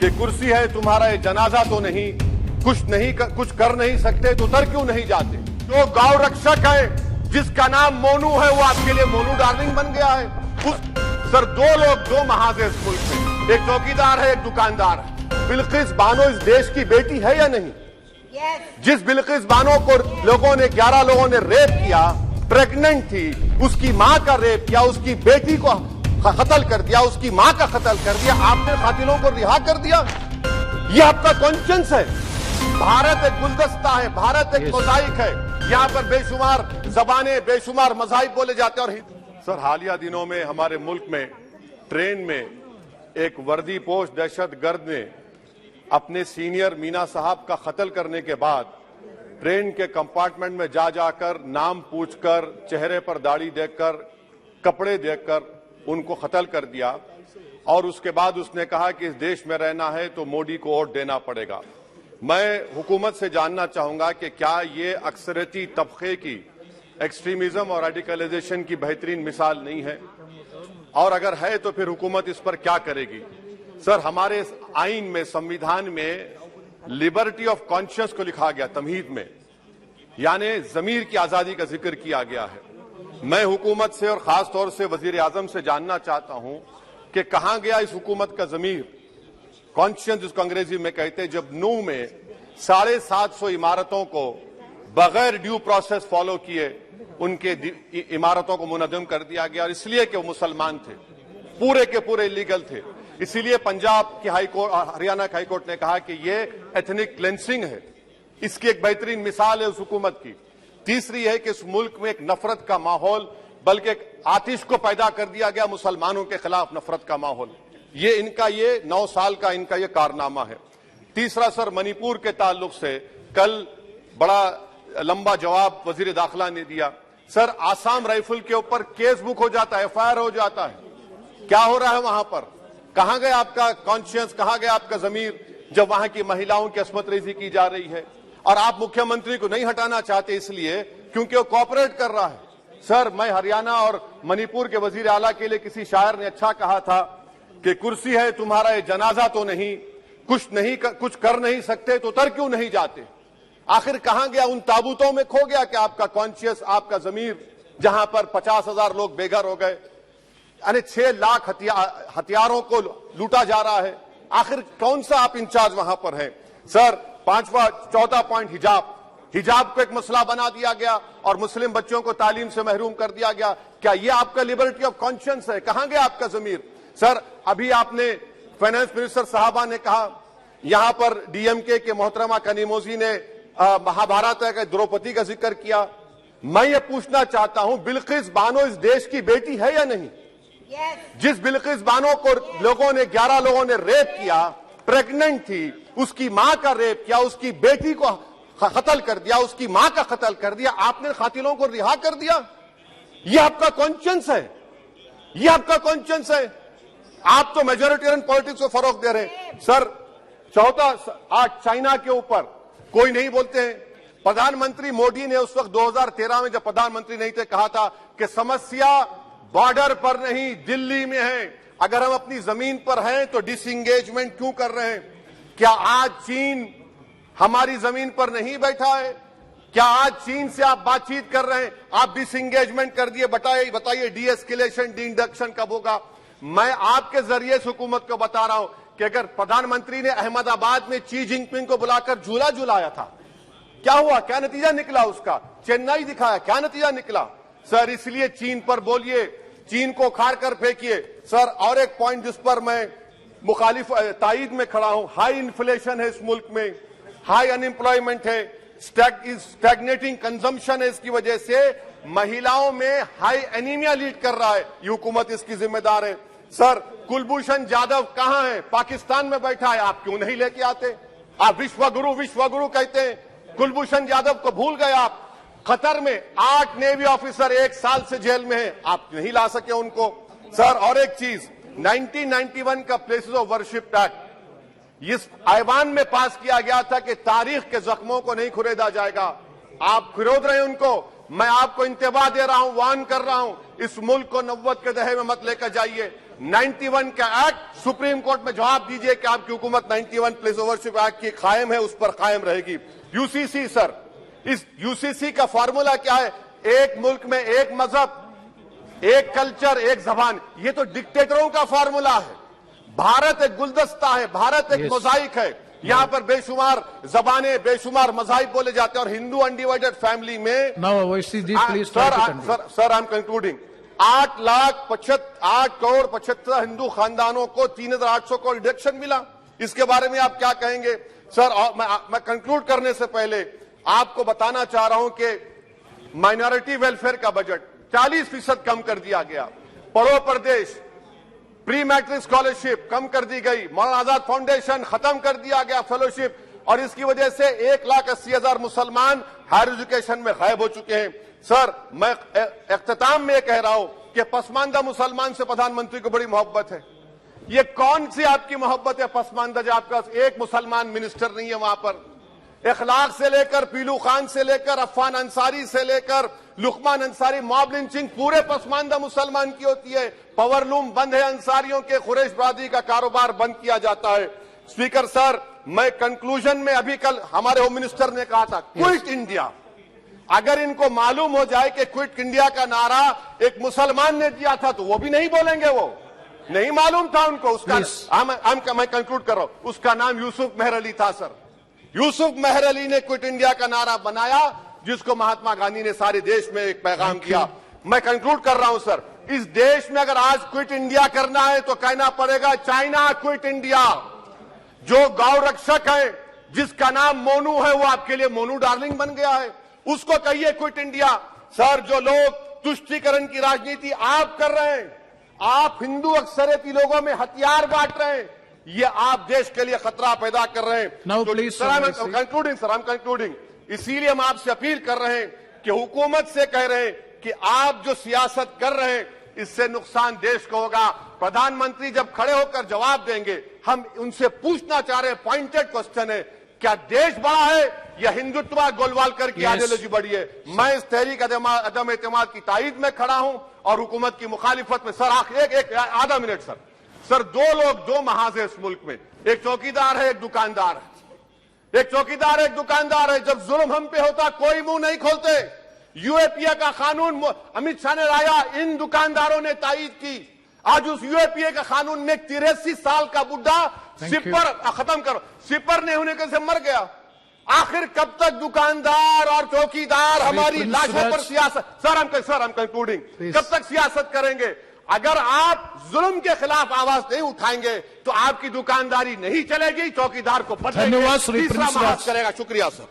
कि कुर्सी है तुम्हारा ये जनाजा तो नहीं, कुछ कर नहीं सकते तो उतर क्यों नहीं जाते। जो गौ रक्षक है जिसका नाम मोनू है वो आपके लिए मोनू डार्लिंग बन गया है। सर दो महाजे इस मुल्क में, एक चौकीदार है एक दुकानदार है। बिल्किस बानो इस देश की बेटी है या नहीं? जिस बिल्किस बानो को 11 लोगों ने रेप किया, प्रेग्नेंट थी, उसकी मां का रेप किया, उसकी बेटी को कत्ल कर दिया, उसकी मां का कत्ल कर दिया, आपने कातिलों को रिहा कर दिया। ये आपका कॉन्शियंस है। भारत एक गुलदस्ता है, भारत एक मोज़ाइक है, यहाँ पर बेशुमार जबानें, बेशुमार मज़ाहिब बोले जाते हैं। और सर हालिया दिनों में हमारे मुल्क में ट्रेन में एक वर्दीपोश दहशतगर्द ने अपने सीनियर मीना साहब का कत्ल करने के बाद ट्रेन के कंपार्टमेंट में जाकर नाम पूछकर, चेहरे पर दाढ़ी देखकर, कपड़े देखकर उनको कत्ल कर दिया। और उसके बाद उसने कहा कि इस देश में रहना है तो मोदी को वोट देना पड़ेगा। मैं हुकूमत से जानना चाहूंगा कि क्या ये अक्सरियती तबके की एक्सट्रीमिज्म और रेडिकलाइजेशन की बेहतरीन मिसाल नहीं है, और अगर है तो फिर हुकूमत इस पर क्या करेगी। सर हमारे आइन में, संविधान में लिबर्टी ऑफ कॉन्शियस को लिखा गया, तमहीद में, यानी जमीर की आजादी का जिक्र किया गया है। मैं हुकूमत से और खास तौर से वजीर आजम से जानना चाहता हूं कि कहां गया इस हुकूमत का जमीर, कॉन्शियस जिसको अंग्रेजी में कहते हैं, जब नूह में 750 इमारतों को बगैर ड्यू प्रोसेस फॉलो किए उनके इमारतों को मुनज़्ज़म कर दिया गया, और इसलिए कि वो मुसलमान थे, पूरे के पूरे इलीगल थे। इसीलिए पंजाब की हाईकोर्ट, हरियाणा की हाईकोर्ट ने कहा कि ये एथनिक क्लेंसिंग है। इसकी एक बेहतरीन मिसाल है उस हुकूमत की। तीसरी है कि इस मुल्क में एक नफरत का माहौल, बल्कि एक आतिश को पैदा कर दिया गया, मुसलमानों के खिलाफ नफरत का माहौल। ये इनका ये 9 साल का इनका ये कारनामा है। तीसरा सर मणिपुर के ताल्लुक से कल बड़ा लंबा जवाब वजीर दाखिला ने दिया। सर आसाम राइफल के ऊपर केस बुक हो जाता है, FIR हो जाता है। क्या हो रहा है वहां पर? कहां गया आपका कॉन्शियंस, कहां गया आपका जमीर, जब वहां की महिलाओं की अस्मत रेजी की जा रही है। और आप मुख्यमंत्री को नहीं हटाना चाहते इसलिए क्योंकि वो कोऑपरेट कर रहा है। सर मैं हरियाणा और मणिपुर के वजीर आला के लिए, किसी शायर ने अच्छा कहा था कि कुर्सी है तुम्हारा ये जनाजा तो नहीं, कुछ कर नहीं सकते तो उतर क्यों नहीं जाते। आखिर कहां गया? उन ताबूतों में खो गया कि आपका कॉन्शियस, आपका जमीर, जहां पर 50,000 लोग बेघर हो गए, यानी 6 लाख हथियारों को लूटा जा रहा है। आखिर कौन सा आप इंचार्ज वहां पर है? सर चौथा पॉइंट, हिजाब को एक मसला बना दिया गया और मुस्लिम बच्चों को तालीम से महरूम कर दिया गया। क्या ये आपका लिबर्टी ऑफ कॉन्शियंस है? कहां गया आपका जमीर? सर अभी आपने फाइनेंस मिनिस्टर साहबा ने कहा, यहां पर DMK के मोहतरमा कनीमोजी ने महाभारत के द्रौपदी का जिक्र किया। मैं ये पूछना चाहता हूं, बिल्किस बानो इस देश की बेटी है या नहीं? जिस बिल्किस बानो को 11 लोगों ने रेप किया, प्रेग्नेंट थी, उसकी मां का रेप किया, उसकी बेटी को कत्ल कर दिया, उसकी मां का कत्ल कर दिया, आपने कातिलों को रिहा कर दिया। ये आपका कॉन्शियंस है, ये आपका कॉन्शियंस है। आप तो मेजोरिटेरियन पॉलिटिक्स को फरोग दे रहे हैं। सर चौथा, आज चाइना के ऊपर कोई नहीं बोलते हैं। प्रधानमंत्री मोदी ने उस वक्त 2013 में जब प्रधानमंत्री नहीं थे कहा था कि समस्या बॉर्डर पर नहीं दिल्ली में है। अगर हम अपनी जमीन पर हैं तो डिसएंगेजमेंट क्यों कर रहे हैं? क्या आज चीन हमारी जमीन पर नहीं बैठा है? क्या आज चीन से आप बातचीत कर रहे हैं? आप डिसएंगेजमेंट कर दिए। बताइए डी-एस्केलेशन, डी-इंडक्शन कब होगा? मैं आपके जरिए से हुकूमत को बता रहा हूं कि अगर प्रधानमंत्री ने अहमदाबाद में शी जिनपिंग को बुलाकर झूला झुलाया था, क्या हुआ? क्या नतीजा निकला उसका? चेन्नई दिखाया, क्या नतीजा निकला? सर इसलिए चीन पर बोलिए, चीन को उखाड़ कर फेंकिए। सर और एक पॉइंट जिस पर मैं मुखालिफ ताईद में खड़ा हूं, हाई इन्फ्लेशन है इस मुल्क में, हाई अनएम्प्लॉयमेंट है, स्टैग्नेटिंग कंजम्पशन है। इसकी वजह से महिलाओं में हाई एनीमिया लीड कर रहा है। ये हुकूमत इसकी जिम्मेदार है। सर कुलभूषण जाधव कहां है? पाकिस्तान में बैठा है, आप क्यों नहीं लेके आते? आप विश्वगुरु कहते हैं, कुलभूषण जाधव को भूल गए आप। कतर में 8 नेवी ऑफिसर 1 साल से जेल में हैं, आप नहीं ला सके उनको। सर और एक चीज, 1991 का प्लेसेस ऑफ वर्शिप एक्ट इस ऐवान में पास किया गया था कि तारीख के जख्मों को नहीं खुरेदा जाएगा। आप खुरोद रहे हैं उनको। मैं आपको इंतबाह दे रहा हूं, वार्न कर रहा हूं, इस मुल्क को नब्बत के दहे में मत लेकर जाइए। 91 का एक्ट सुप्रीम कोर्ट में जवाब दीजिए कि आपकी हुकूमत 91 प्लेस ओवरशिप एक्ट की कायम है, उस पर कायम रहेगी। यूसीसी सर, इस यूसीसी का फॉर्मूला क्या है? एक मुल्क में एक मजहब, एक कल्चर, एक जबान। ये तो डिक्टेटरों का फॉर्मूला है। भारत एक गुलदस्ता है, भारत एक मोजाइक है। यहाँ पर बेशुमार जबानें, बेशुमार मज़ाहिब बोले जाते हैं और हिंदू अनडिवाइडेड फैमिली में sir I am concluding 8 crore 75 Hindu खानदानों को 3,800 करोड़ डिडक्शन मिला। इसके बारे में आप क्या कहेंगे सर? और मैं कंक्लूड करने से पहले आपको बताना चाह रहा हूं कि माइनॉरिटी वेलफेयर का बजट 40% कम कर दिया गया। पढ़ो प्रदेश, प्री मैट्रिक स्कॉलरशिप कम कर दी गई। मौलाना आजाद फाउंडेशन खत्म कर दिया गया फेलोशिप, और इसकी वजह से 1,80,000 मुसलमान हायर एजुकेशन में गायब हो चुके हैं। सर, मैं इख्तिताम में कह रहा हूं कि पसमानदा मुसलमान से प्रधानमंत्री को बड़ी मोहब्बत है। ये कौन सी आपकी मोहब्बत है पसमानदा, जो आपका एक मुसलमान मिनिस्टर नहीं है वहां पर? इखलाक से लेकर, पीलू खान से लेकर, अफान अंसारी से लेकर लुकमान अंसारी, मॉब लिंचिंग पूरे पसमानदा मुसलमान की होती है। पावरलूम बंद है अंसारियों के, कुरैश बरादरी का कारोबार बंद किया जाता है। स्पीकर सर, मैं कंक्लूजन में अभी कल हमारे होम मिनिस्टर ने कहा था क्विट इंडिया। अगर इनको मालूम हो जाए कि क्विट इंडिया का नारा एक मुसलमान ने दिया था तो वो भी नहीं बोलेंगे। वो नहीं मालूम था उनको। उसका मैं कंक्लूड कर रहा हूं, उसका नाम यूसुफ मेहर अली था सर। यूसुफ मेहर अली ने क्विट इंडिया का नारा बनाया, जिसको महात्मा गांधी ने सारे देश में एक पैगाम किया। मैं कंक्लूड कर रहा हूं सर, इस देश में अगर आज क्विट इंडिया करना है तो कहना पड़ेगा चाइना क्विट इंडिया। जो गौ रक्षक है, जिसका नाम मोनू है, वो आपके लिए मोनू डार्लिंग बन गया है, उसको कहिए क्विट इंडिया। सर, जो लोग तुष्टीकरण की राजनीति आप कर रहे हैं, आप हिंदू अक्सरियती लोगों में हथियार बांट रहे हैं, ये आप देश के लिए खतरा पैदा कर रहे हैं। Sir, I am concluding. इसीलिए हम आपसे अपील कर रहे हैं कि हुकूमत से कह रहे हैं कि आप जो सियासत कर रहे हैं, इससे नुकसान देश को होगा। प्रधानमंत्री जब खड़े होकर जवाब देंगे, हम उनसे पूछना चाह रहे हैं, पॉइंटेड क्वेश्चन है, क्या देश बड़ा है या हिंदुत्व गोलवालकर की आइडियोलॉजी बड़ी है? मैं इस तहरीक अदम एतमाद की तायद में खड़ा हूं और हुकूमत की मुखालिफत में। सर, एक आधा मिनट सर, दो लोग, दो महाज है इस मुल्क में, एक चौकीदार है, एक दुकानदार है। एक चौकीदार है, एक दुकानदार है। जब जुल्म हम पे होता कोई मुंह नहीं खोलते। यूएपीए का कानून अमित शाह ने लाया, इन दुकानदारों ने तायद की। आज उस यूएपीए का कानून में 83 साल का बुढ़ा सिपर खत्म करो, सिपर नहीं होने से मर गया। आखिर कब तक दुकानदार और चौकीदार हमारी लाशों पर सियासत? सर, हम कंक्लूडिंग, कब तक सियासत करेंगे? अगर आप जुल्म के खिलाफ आवाज नहीं उठाएंगे तो आपकी दुकानदारी नहीं चलेगी, चौकीदार को बदलेंगे, तीसरा महाज करेगा। शुक्रिया सर।